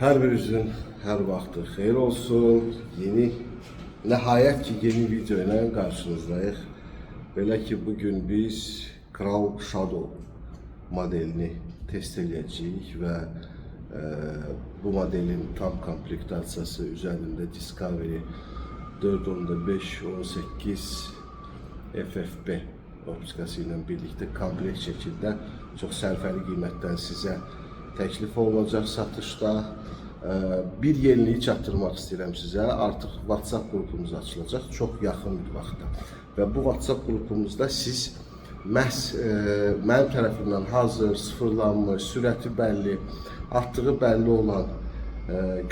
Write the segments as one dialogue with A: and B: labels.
A: Hər birinizin hər vaxtı xeyir olsun. Nəhayət ki yeni video ilə qarşınızdayıq. Belə ki bugün biz Kral Shadow modelini test edəcəyik və bu modelin tam komplektasiyası üzərində Discovery 4.5-18 FFP optikası ilə birlikdə komplekt şəkildə çox sərfəli qiymətdən sizə təklif olunacaq satışda. Bir yenilik çatdırmaq istəyirəm sizə. Artıq WhatsApp qrupumuz açılacaq çox yaxın bir vaxtda. Və bu WhatsApp qrupumuzda siz məhz mənim tərəfimdən hazır, sıfırlanmış, sürəti bəlli, atdığı bəlli olan,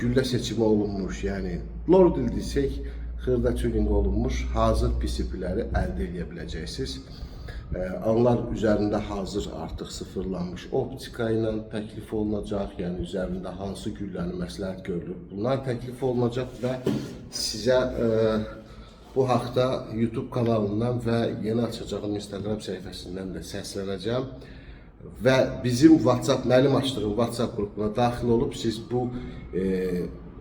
A: güllə seçimi olunmuş, yəni Lordil desək, xırda tuning olunmuş hazır PCB-ləri əldə edə biləcəksiniz. Onlar üzərində hazır artıq sıfırlanmış optika ilə təklif olunacaq, yəni üzərində hansı gülləni məsləhət görülür, bunlar təklif olunacaq və sizə bu haqda YouTube kanalından və yeni açacağım Instagram səhifəsindən də səslənəcəm və bizim mənim açdığım WhatsApp qrupuna daxil olub siz bu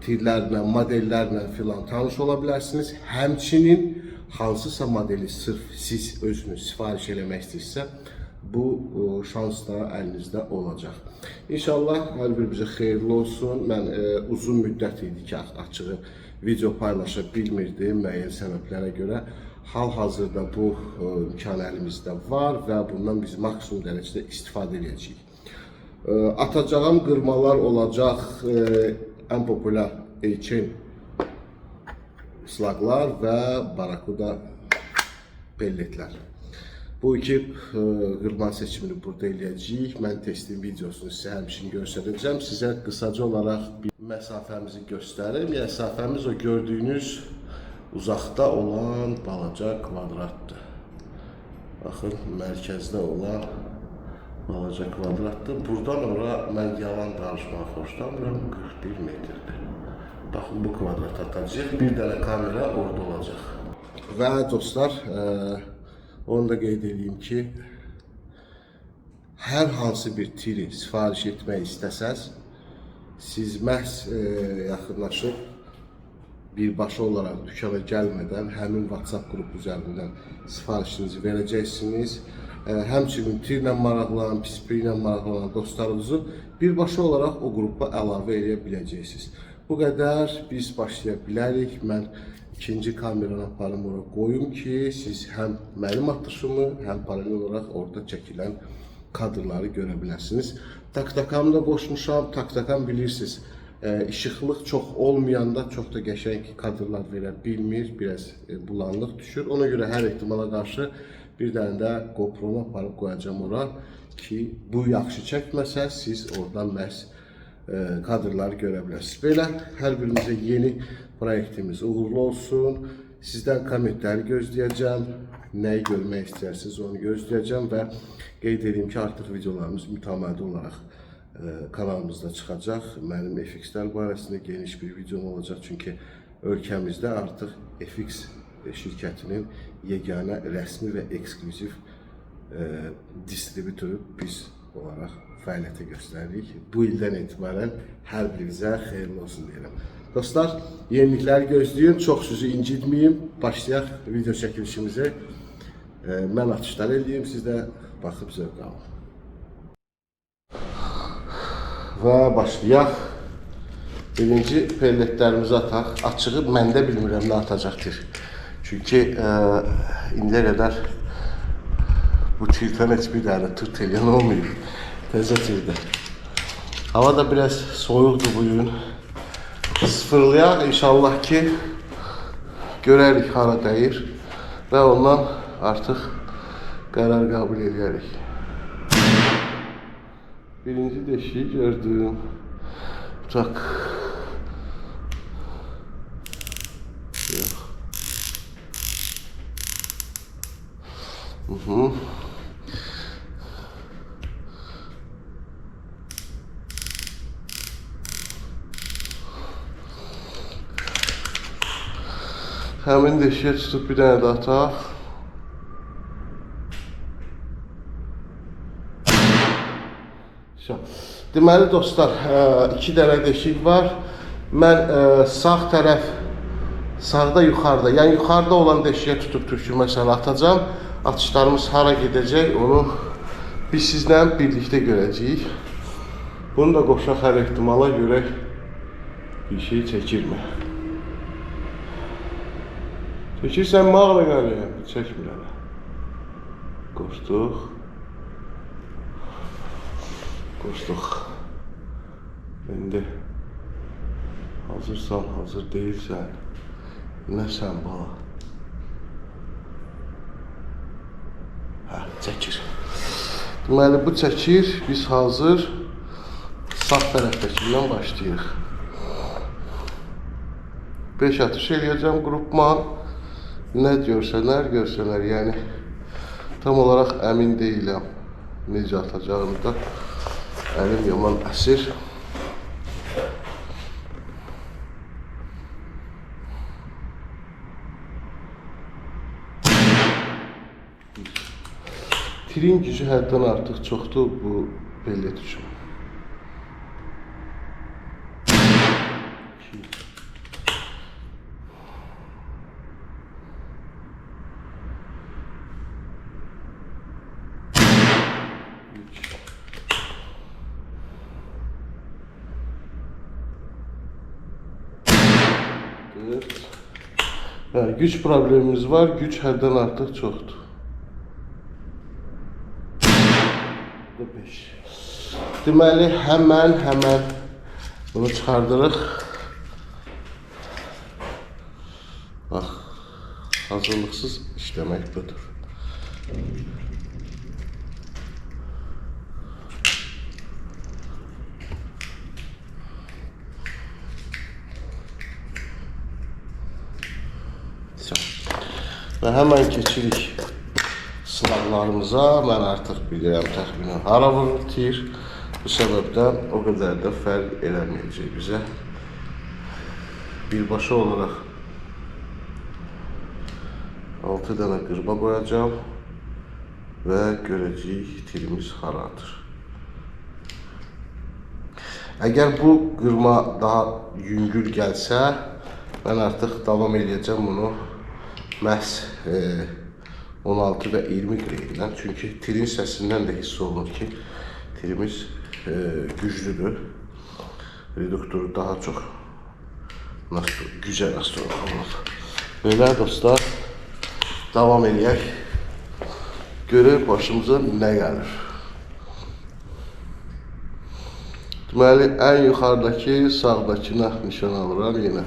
A: tirlərlə, modellərlə filan tanış ola bilərsiniz. Həmçinin hansısa modeli sırf siz özünüz sifariş eləmək istəyirsə, bu şans da əlinizdə olacaq. İnşallah hər birimizə xeyirli olsun. Mən uzun müddət idi ki, açığı video paylaşa bilmirdim müəyyən səbəblərə görə. Hal-hazırda bu imkan əlimizdə var və bundan biz maksimum dərəcədə istifadə edəcəyik. Atacağım qırmalar olacaq ən populyar HM slaglar və Barakuda pelletlər. Bu iki qırma seçimini burada eləyəcəyik. Mən testin videosunu sizə həmçinin göstərəcəm. Sizə qısaca olaraq bir məsafəmizi göstərim. Məsafəmiz o gördüyünüz uzaqda olan balaca kvadratdır. Baxın, mərkəzdə olan balaca kvadratdır. Buradan ora mən yalan danışmağı xoşlamıram. 41 metrdir. Baxın, bu kvadrat atacaq. Bir dənə kamera orada olacaq. Və dostlar, onu da qeyd edeyim ki, hər hansı bir tiri sifariş etmək istəsəz, siz məhz yaxınlaşıb birbaşa olaraq dükana gəlmədən həmin WhatsApp qrupu üzərindən sifarişinizi verəcəksiniz. Həmçinin tirlə maraqlanan, PCB ilə maraqlanan dostlarınızı birbaşa olaraq o qrupa əlavə edə biləcəksiniz. Bu qədər biz başlaya bilərik. Mən ikinci kameranı aparım oraya qoyum ki, siz həm mənim atışımı, həm paralel olaraq orada çəkilən kadrları görə biləsiniz. Taktakamı da qoşmuşam. Taktakam bilirsiniz, işıqlıq çox olmayanda çox da qəşəng kadrlar verə bilmir, biraz bulanlıq düşür. Ona görə hər ehtimala qarşı bir dənə də GoPro-mu aparıb qoyacağım ora ki, bu yaxşı çəkməsə siz oradan məhz kadrları görə bilərsiniz. Belə hər birimizə yeni proyektimiz uğurlu olsun. Sizdən kommentləri gözləyəcəm. Nəyi görmək istəyirsiniz onu gözləyəcəm və qeyd edeyim ki, artıq videolarımız mütəmadi olaraq kanalımızda çıxacaq. Mənim FX-lər barəsində geniş bir videom olacaq. Çünki ölkəmizdə artıq FX şirkətinin yeganə rəsmi və ekskluziv distribütörü biz olaraq fəaliyyətə göstəririk. Bu ildən etibarən hər birinizə xeyirli olsun deyirəm. Dostlar, yenilikləri gözləyin, çox sizi incitməyim. Başlayaq video çəkilişimizi. Mən atışlar eləyim, siz də baxıb zövq alın. Və başlayaq. Birinci pelletlərimizi ataq. Açığı məndə bilmirəm nə atacaqdır. Çünki indiyə qədər bu tirdən heç bir dənə tırt eləyən olmayıb. Təzə tirdə. Hava da biraz soyuqdur bugün. Sıfırlayaq inşallah ki görərik hara dəyir və ondan artıq qərar qəbul edərik. Birinci deşiyi gördüm. Tak. Yox. Həmin deşiyə tutub bir dənə də ataq. Deməli dostlar, 2 dənə deşik var. Mən sağ tərəf, sağda yuxarıda, yəni yuxarıda olan deşiyə tutub türkülməsələ atacağım. Atışlarımız hara gedəcək, onu biz sizlə birlikdə görəcəyik. Bunu da qoşaq hər ehtimala görək bir şey çəkirmi? Çəkirsən mağla gələyəm, çəkmir hələ. Qoşduq. Qoşduq. İndi hazırsan, hazır deyilsən. Nəsən bala? Hə, çəkir. Deməli bu çəkir, biz hazır sağ tərəfdəkindən başlayırıq. 5 atış eləyəcəm qrupman. Nə görsənlər, yəni tam olaraq əmin deyiləm necə atacağımda. Əlim yaman əsir. Tirin gücü həddən artıq çoxdur bu bellet üçün. 4. Güc problemimiz var. Güc həddən artıq çoxdur. 5. Deməli, həmən bunu çıxardırıq. Bax, hazırlıqsız işləmək budur. Və həmən keçirik silahlarımıza. Mən artıq bilirəm təxminən hara vurur tir. Bu səbəbdən o qədər də fərq eləməyəcək bizə. Birbaşa olaraq 6 dənə qırma qoyacağım və görəcəyik tirimiz haradır. Əgər bu qırma daha yüngül gəlsə, mən artıq davam edəcəm bunu məhz 16 və 20 qreydən. Çünki tirin səsindən də hiss olunur ki, tirimiz güclüdür. Reduktoru daha çox gücə nastroy olunur. Belə dostlar, davam edək. Görək başımıza nə gəlir. Deməli, ən yuxarıdakı sağdakına nişan alıram yenə.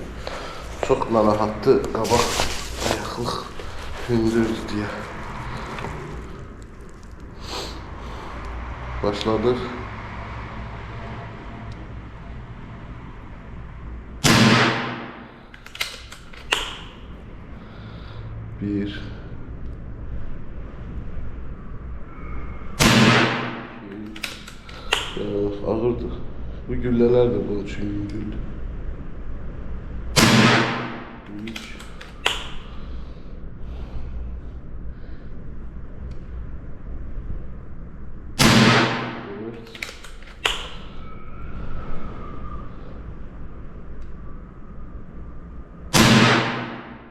A: Çox narahatdır, qabaq ayaqlıq hündürdür deyə. Başladık. Bir. Ağırdı. Bu güllələr də bunun üçün yüngüldür. 3.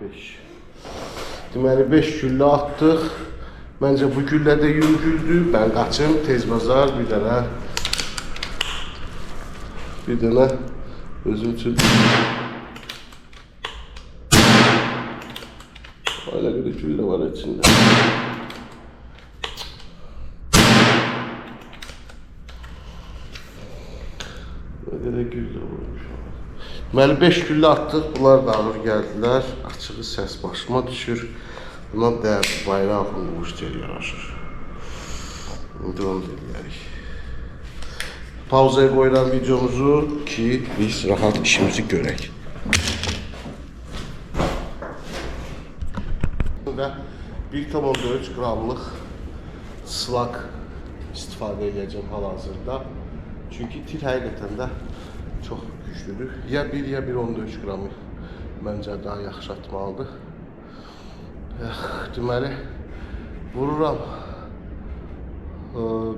A: 5. Deməli 5 güllə atdıq. Məncə bu güllə də yüngüldür. Mən qaçım, tez bazar bir dənə özüm üçün hala qədər güllə var içində. Nə qədər güllə varmış. Deməli 5 güllə atdıq, bunlar da ağır gəldilər. Açığı səs başıma düşür. Buna dəyər bayraq quluş deyil yaraşır. İndi onu deyərik. Pauzaya qoyuram videomuzu ki, biz rahat işimizi görək. Və 1,3 qramlıq slak istifadə edəcəm hal-hazırda. Çünki tir həqiqətən də çox güclüdür. Ya 1 ya 1,3 qramı məncə daha yaxşı atmalıdır. Deməli, vururam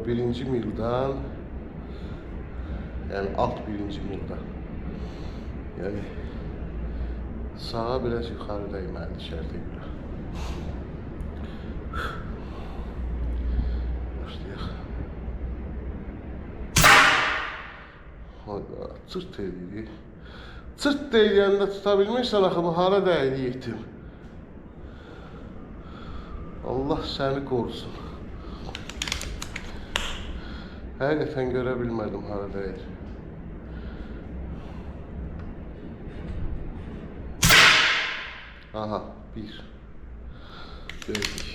A: birinci mildən Yəni alt birinci mildə. Yəni sağa biraz yuxarı dəyməli şərtə görə. Başlayaq. Hayda, çırt edirik. Çırt deyəndə tuta bilmirsən axı, bu hara dəydi yetim. Allah səni qorusun. Həqiqətən görə bilmədim hara dəydi. Aha, bir. Gördük.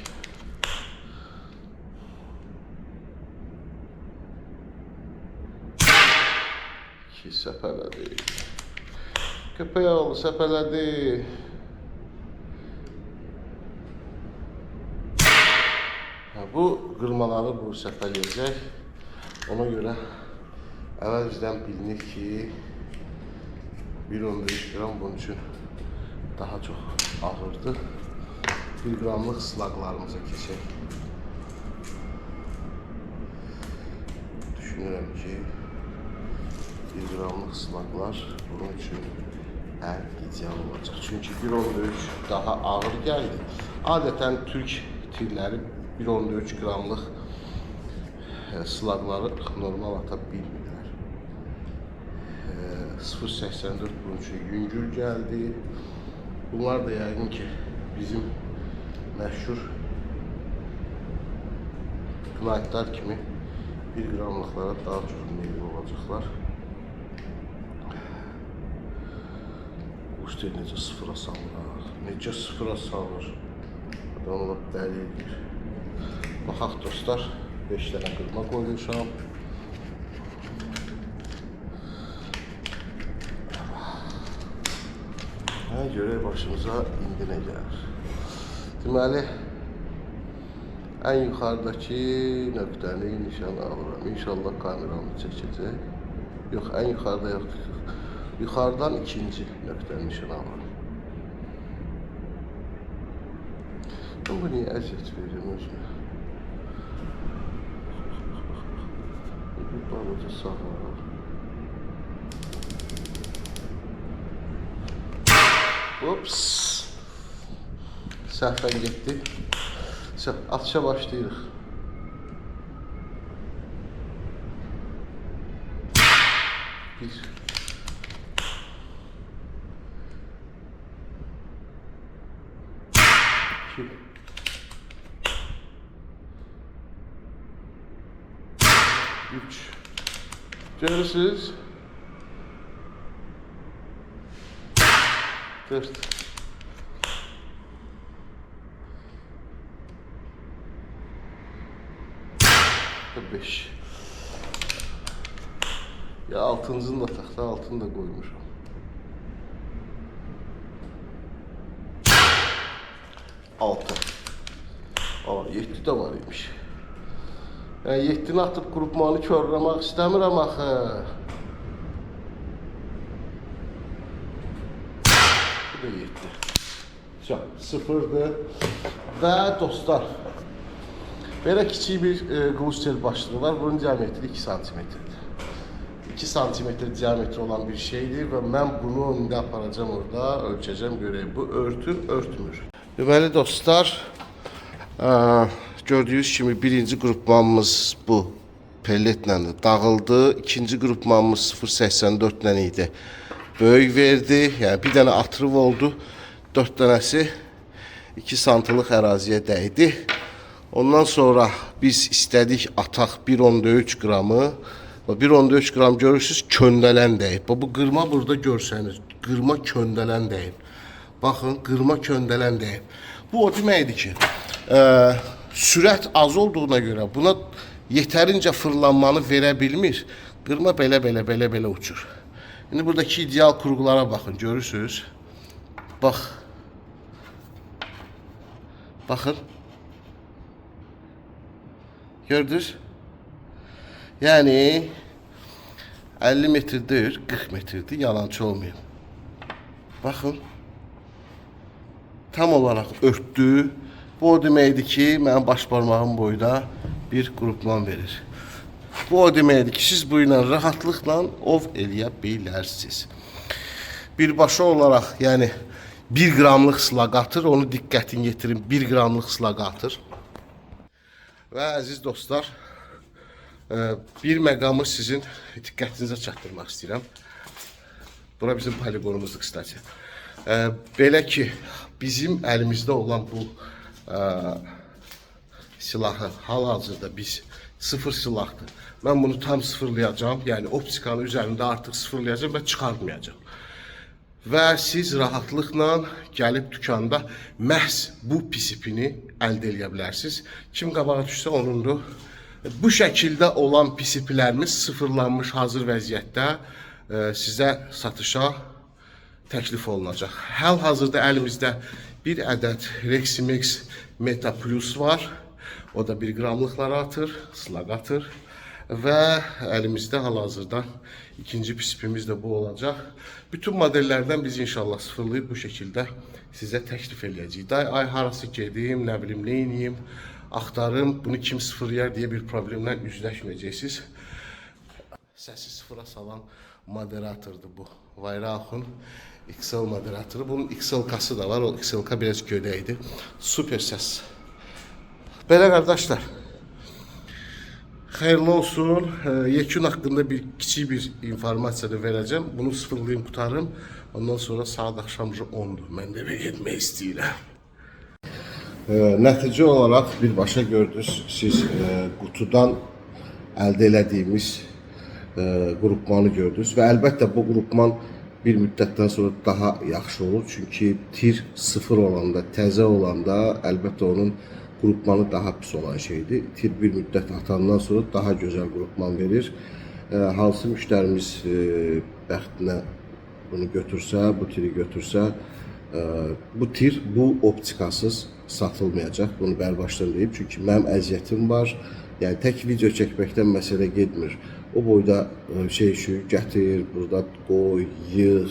A: İki səpələdi. Köpək oğlu səpələdi. Bu qırmaları bu səpələyəcək. Ona görə əvvəlcədən bilinir ki 1.5 qram bunun üçün daha çox ağırdır. 1 qramlıq slaqlarımıza keçək. Düşünürəm ki 1 qramlıq slaqlar bunun üçün ideal olacaq. Çünki 1.3 daha ağır gəldi. Adətən türk tirləri 1.3 qramlıq slaqları normal ata bilmirlər. 0.84 bunun üçün yüngül gəldi. Bunlar da yəqin ki bizim məşhur knaytlar kimi 1 qramlıqlara daha çox meyil olacaqlar. Usta necə sıfıra salır, necə sıfıra salır. Adamla dəli edir. Baxaq dostlar, 5 dənə qırma qoymuşam. Görək başımıza indi nə gəlir. Deməli, ən yuxarıdakı nöqtəni nişan alıram. İnşallah kameramı çəkəcək. Yox, ən yuxarıda yoxdur. Yuxarıdan ikinci nöqtəni nişan alıram. Bu niyə əziyyət verir özünə? Bir balaca sağa. Ups. Səhvən getdi. Atışa başlayırıq. Bir. İki. Üç. Görürsünüz. 4. 5. Ya altıncını da taxta altını da qoymuşam. 6. Aa, 7 də var imiş. Yəni 7-ni atıb qrupmanı körləmək istəmirəm axı. Bu da 7. Sıfırdır. Və dostlar, belə kiçik bir qılıç başlığı var. Bunun diametri 2 santimetrdir. 2 santimetr diametri olan bir şeydir və mən bunu indi aparacağım orada, ölçəcəm, görək bu örtür, örtmür. Deməli dostlar, gördüyünüz kimi birinci qrupmanımız bu pelletlə dağıldı. İkinci qrupmanımız 0.84 ilə idi. Böyük verdi, yəni bir dənə atırıq oldu. 4 dənəsi 2 santlıq əraziyə dəydi. Ondan sonra biz istədik ataq 1.3 qramı. 1.3 qram görürsünüz, köndələn deyib. Bu qırma burada görsəniz, qırma köndələn deyib. Baxın, qırma köndələn deyib. Bu o deməkdir ki, sürət az olduğuna görə buna yetərincə fırlanmanı verə bilmir. Qırma belə uçur. İndi buradakı ideal qurğulara baxın, görürsünüz. Bax. Baxın. Gördünüz? Yəni 50 metrdir, 40 metrdir, yalançı olmayayım. Baxın. Tam olaraq örtdü. Bu o deməkdir ki, mənim baş barmağım boyda bir qrupman verir. Bu o deməkdir ki, siz bu ilə rahatlıqla ov eləyə bilərsiniz. Birbaşa olaraq, yəni 1 qramlıq sıla qatır, onu diqqətin yetirin, 1 qramlıq sıla qatır. Və əziz dostlar, bir məqamı sizin diqqətinizə çatdırmaq istəyirəm. Bura bizim poligonumuzdur, kısaca. Belə ki, bizim əlimizdə olan bu silahı hal-hazırda biz sıfır silahdır. Mən bunu tam sıfırlayacağım, yəni optikanın üzərində artıq sıfırlayacağım və çıxartmayacağım. Və siz rahatlıqla gəlib dükanda məhz bu PCP-ni əldə edə bilərsiniz. Kim qabağa düşsə onundur. Bu şəkildə olan PCP-lərimiz sıfırlanmış hazır vəziyyətdə sizə satışa təklif olunacaq. Hal-hazırda əlimizdə bir ədəd Reximex Meta Plus var. O da 1 qramlıqları atır, slaq atır. Və əlimizdə hal-hazırda ikinci PCP-miz də bu olacaq. Bütün modellərdən biz inşallah sıfırlayıb bu şəkildə sizə təklif edəcəyik. Ay harası gedim, nə bilim, nə ineyim, axtarım, bunu kim sıfırlayar deyə bir problemlə üzləşməyəcəksiniz. Səsi sıfıra salan moderatordur bu. Vayrahun XL moderatoru. Bunun XL-kası da var. O XL-ka biraz gödəkdir. Super səs. Belə qardaşlar, xeyirli olsun. Yekun haqqında kiçik bir informasiya da verəcəm. Bunu sıfırlayım, qutarım. Ondan sonra saat axşamcı 10'dur. Mən də evə getmək istəyirəm. Nəticə olaraq birbaşa gördünüz, siz qutudan əldə elədiyimiz qrupmanı gördünüz və əlbəttə bu qrupman bir müddətdən sonra daha yaxşı olur. Çünki tir sıfır olanda, təzə olanda əlbəttə onun qrupmanı daha pis olan şeydir. Tir bir müddət atandan sonra daha gözəl qrupman verir. Hansı müştərimiz bəxtinə bunu götürsə, bu tiri götürsə, bu tir bu optikasız satılmayacaq. Bunu bərbaşdan deyib. Çünki mənim əziyyətim var. Yəni tək video çəkməkdən məsələ getmir. O boyda şey gətir, burada qoy, yığ,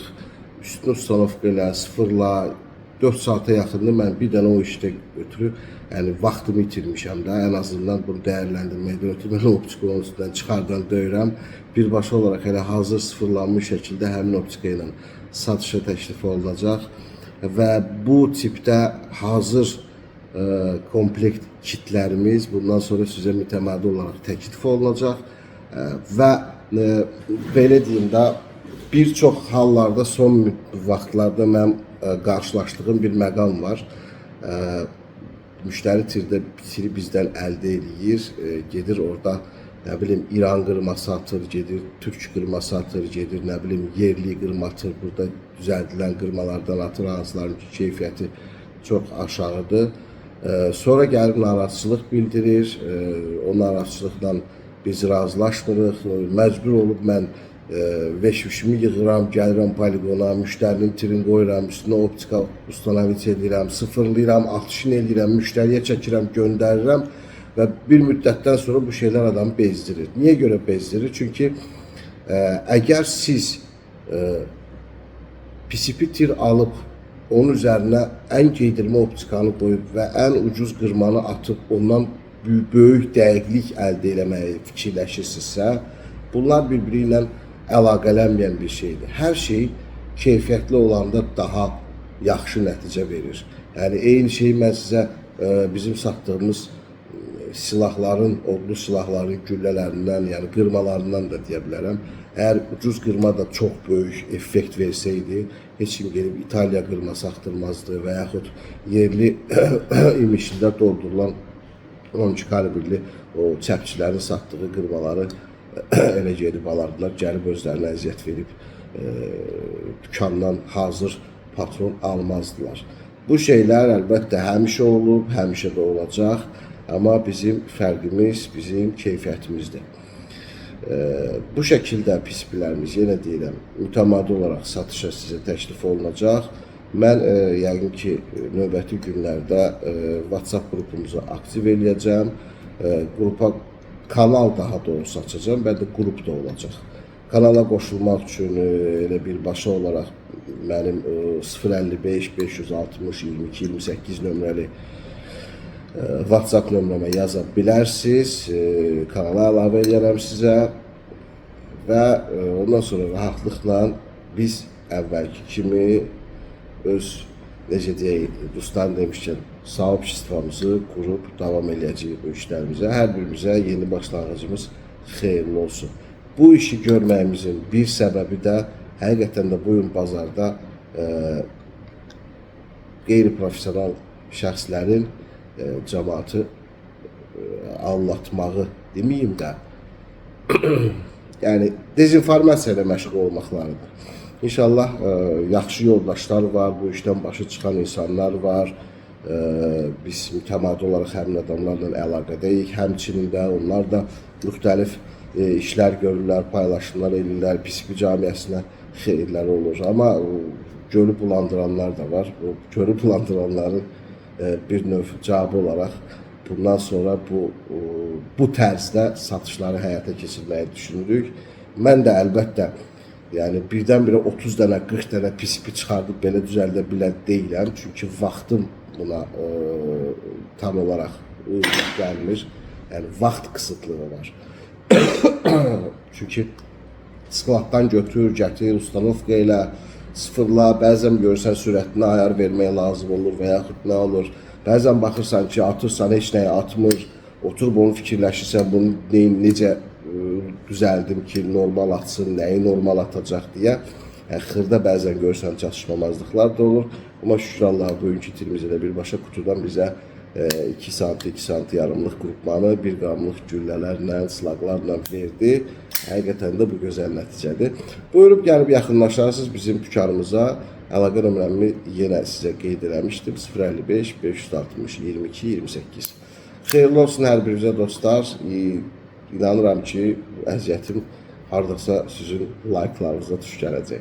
A: üstünü ustanovka elə, sıfırla. 4 saata yaxında mən bir dənə o işdə ötürü, yəni vaxtımı itirmişəm də. Ən azından bunu dəyərləndirməkdən ötürü mən optikanın üstündən çıxardan döyürəm. Birbaşa olaraq elə hazır sıfırlanmış şəkildə həmin optika ilə satışa təklif olunacaq. Və bu tipdə hazır komplekt kitlərimiz bundan sonra sizə mütəmadi olaraq təklif olunacaq. Və belə deyim də, bir çox hallarda son vaxtlarda mən qarşılaşdığım bir məqam var. Müştəri tiri bizdən əldə edir, gedir orada nə bilim İran qırması atır, gedir Türk qırması atır, gedir nə bilim yerli qırma atır, burada düzəldilən qırmalardan atır, hansıların keyfiyyəti çox aşağıdır. Sonra gəlib narazıçılıq bildirir, o narazıçılıqla biz razılaşmırıq, məcbur olub mən veşvişimi yığıram, gəlirəm poligona, müştərinin tirini qoyuram, üstünə optika ustanaviç edirəm, sıfırlayıram, atışını edirəm, müştəriyə çəkirəm, göndərirəm və bir müddətdən sonra bu şeylər adamı bezdirir. Niyə görə bezdirir? Çünki əgər siz PCP tir alıb, onun üzərinə ən geydirmə optikanı qoyub və ən ucuz qırmanı atıb, ondan böyük dəqiqlik əldə eləməyi fikirləşirsinizsə, bunlar bir-biri ilə əlaqələnməyən bir şeydir. Hər şey keyfiyyətli olanda daha yaxşı nəticə verir. Yəni, eyni şeyi mən sizə bizim satdığımız silahların, odlu silahların güllələrindən, yəni qırmalarından da deyə bilərəm. Əgər ucuz qırma da çox böyük effekt versəydi, heç kim gelib İtaliya qırması axtırmazdı və yaxud yerli imişində doldurulan 12 kalibrli o çəpçilərin satdığı qırmaları elə gedib alardılar, gəlib özlərinə əziyyət verib dükandan hazır patron almazdılar. Bu şeylər əlbəttə həmişə olub, həmişə də olacaq, amma bizim fərqimiz bizim keyfiyyətimizdir. Bu şəkildə PCP-lərimiz, yenə deyirəm, mütəmadi olaraq satışa sizə təklif olunacaq. Mən yəqin ki, növbəti günlərdə WhatsApp qrupumuzu aktiv eləyəcəm. Qrupa kanal daha doğrusu açacağım, və də qrup da olacaq. Kanala qoşulmaq üçün elə birbaşa olaraq mənim 055 560 22 28 nömrəli WhatsApp nömrəmə yaza bilərsiniz. Kanala əlavə edərəm sizə və ondan sonra rahatlıqla biz əvvəlki kimi öz necə deyək, dostlar demişkən, sahibçiliyimizi qurub davam edəcəyik bu işlərimizə. Hər birimizə yeni başlanğıcımız xeyirli olsun. Bu işi görməyimizin bir səbəbi də həqiqətən də bu gün bazarda qeyri-professional şəxslərin cəmaatı allatmağı deməyim də, yəni dezinformasiya ilə məşğul olmaqlarıdır. İnşallah yaxşı yoldaşlar var, bu işdən başı çıxan insanlar var. Biz mütəmadi olaraq həmin adamlarla əlaqədəyik, həmçinin də onlar da müxtəlif işlər görürlər, paylaşımlar edirlər, PSP camiəsinə xeyirlər olur. Amma gölü bulandıranlar da var. Bu gölü bulandıranların bir növ cavabı olaraq bundan sonra bu tərzdə satışları həyata keçirməyi düşünürük. Mən də əlbəttə yəni birdən-birə 30 dənə, 40 dənə PSP çıxardıb belə düzəldə bilən deyiləm. Çünki vaxtım buna tam olaraq uyğun gəlmir. Yəni vaxt qısıtlığı var. Çünki skladdan götür, gətir, ustanovka ilə, sıfırla, bəzən görürsən sürətinə ayar verməyə lazım olur və yaxud nə olur. Bəzən baxırsan ki, atırsan, heç nəyə atmır, oturub onu fikirləşirsən, bunu necə düzəldim ki, normal atsın, nəyi normal atacaq deyə. Xırda bəzən görürsən çatışmamazlıqlar da olur. Amma şükür Allah, bugünkü itirimizdə də birbaşa kutudan bizə 2 sant yarımlıq qrupmanı 1 qramlıq güllələrlə, slaqlarla verdi. Həqiqətən də bu gözəl nəticədir. Buyurub gəlib yaxınlaşarsınız bizim dükanımıza. Əlaqə nömrəmi yenə sizə qeyd eləmişdim. 055 560 22 28. Xeyirli olsun hər birinizə dostlar. İnanıram ki, əziyyətim hardasa sizin like'larınıza tuş gələcək.